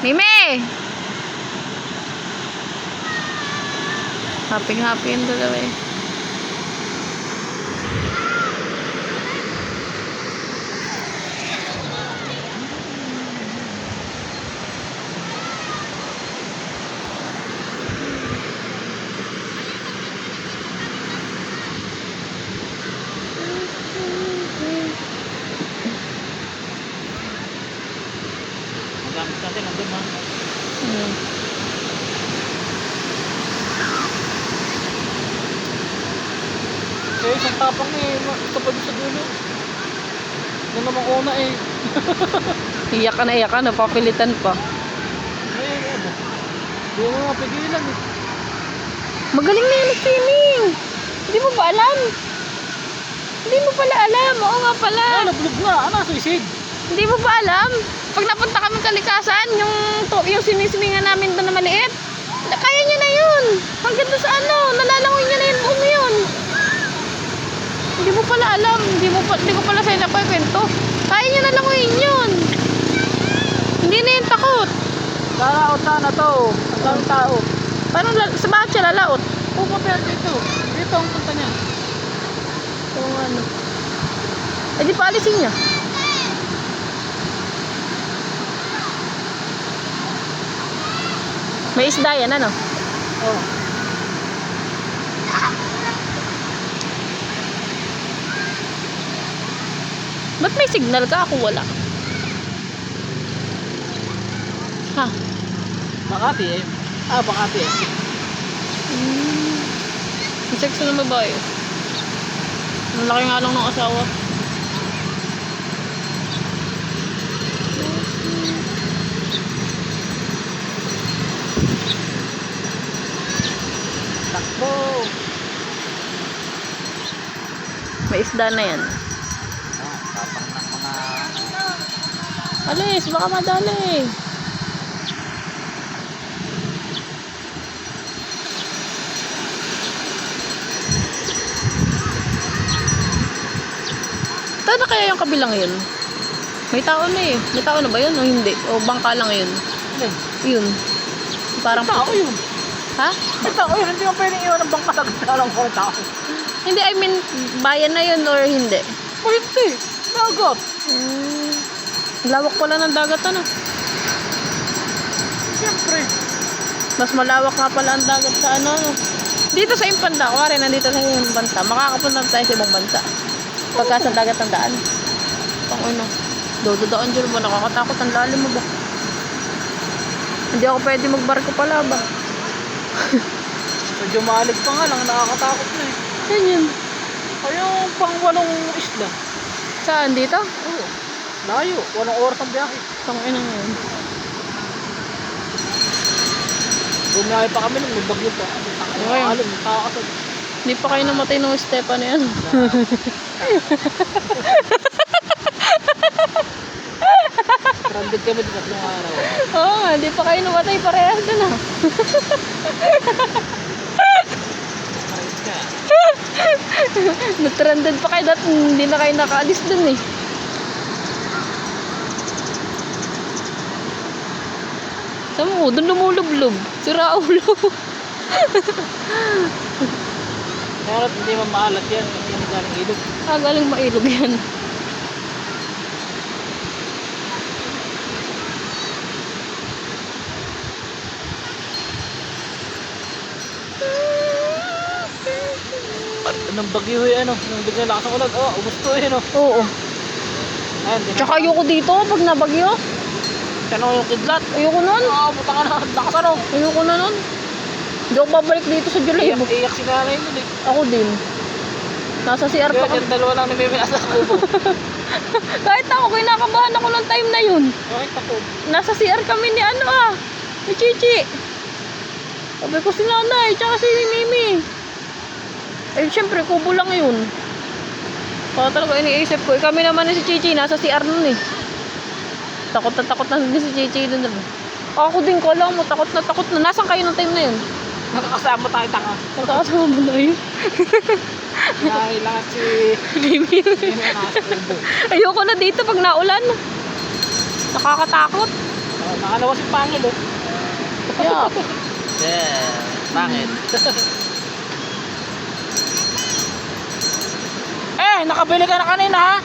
Mimi! Happy yung dalawa eh. Gamit natin nandun ha. Eh, isang tapang eh, kapag sa dulo. Yan naman una eh. Iyak ka na, papilitan pa. Ay, ano. Hindi mo nga pigilan eh. Magaling na yun swimming. Hindi mo ba alam? Hindi mo pala alam. Oo nga pala. Ah, nablog nga. Ano, suicide? Hindi mo ba alam? Pag napunta kami kalikasan, yung sinismingan namin doon na maliit, kaya niya na yun. Hanggang doon sa ano, nalalangoy niya na yun buong yun. Hindi mo pala alam. Hindi ko pala sa'yo napakwento. Kaya niya na langoyin yun. Hindi na yun takot. Lalaot sana to. Ang daming tao. Paano, sa bakit siya lalaot? Pupapel dito. Dito ang punta niya. Oo nga ano. Eh di pa alisin niya. May isda yan ano? Oh. Ba't may signal ka? Ako wala. Ha? Makati eh. Ah, Makati eh. Ang sexy ng babae. Ang laki nga lang ng asawa. Takbo. May isda na yan. Ah, tapang ng mga... Alis, baka madali. Ito na kaya yung kabilang yun? May tao na eh. May tao na ba yun o hindi? O bangka lang yun? Ano? Yun. Parang Tao yun. ha? May tao yun. Hindi mo pwedeng iwan ng bangka. Nagtalang ko ng tao. Hindi, I mean, bayan na yun or hindi? Pwede. Nagot. Lawak pala ng dagat ano. Siyempre. Mas malawak nga pala ang dagat sa ano. Dito sa Impanda, kuwari nandito sa Impanda, makakapunta tayo sa ibang bansa. Pagka sa dagat ang daan. Pang ano, dododaan dyan ba? Nakakatakot ang lalim mo ba? Hindi ako pwede magbarko pala ba? Medyo maalig pa nga lang. Nakakatakot na eh. Yan yun. O yung pang-walong isla. Saan? Dito? Oo. Layo. 8 oras ang biyahe. Pang ina ngayon. Bumiyahe pa kami nung may bagyo pa. Ngayon. Alam, nakakasad. Hindi pa kayo namatay ng Stefano yan. Stranded kami din 3 araw. Oo nga, hindi pa kayo namatay parehas dun ah. Paris ka. Natranded pa kayo dati, hindi na kayo nakaalis dun eh. Tama mo, dun lumulublob. Si Raulo. Kaya hindi man maalat yan. Kasi hindi galing ilog. Ah, galing mailog yan. Nung bagyo eh, ano, nung bigla lakas ng ulan, oh, umusto eh, no. Oo. Ayun, Tsaka ayoko dito pag nabagyo. Tanong yung kidlat. Ayoko nun. Oo, buta ka na, lakas ano. Ayoko na nun. Hindi ako babalik dito sa July. Iyak si nanay nun eh. Ako din. Nasa CR pa Kaya kami. dyan dalawa lang namimilas sa kubo. Kahit ako, kinakabahan ako ng time na yun. Kahit ako. Nasa CR kami ni ano ah. Ni Chichi. Sabi ko si nanay, tsaka si Mimi. Eh, syempre, kubo lang yun. Kaya talaga iniisip ko. Kami naman ni si Chichi, nasa CR nun eh. Takot na din si Chichi dun. Ako din ko alam mo, takot na. Nasaan kayo ng time na yun? Nakakasama tayo tanga. Nakakasama mo na yun. Dahil lang si... Mimi. Hindi na nasa kubo. Ayoko na dito pag naulan. Nakakatakot. Nakalawa si Pangil oh. Yeah. Yeah, pangit. Nakabili ka na kanina ha?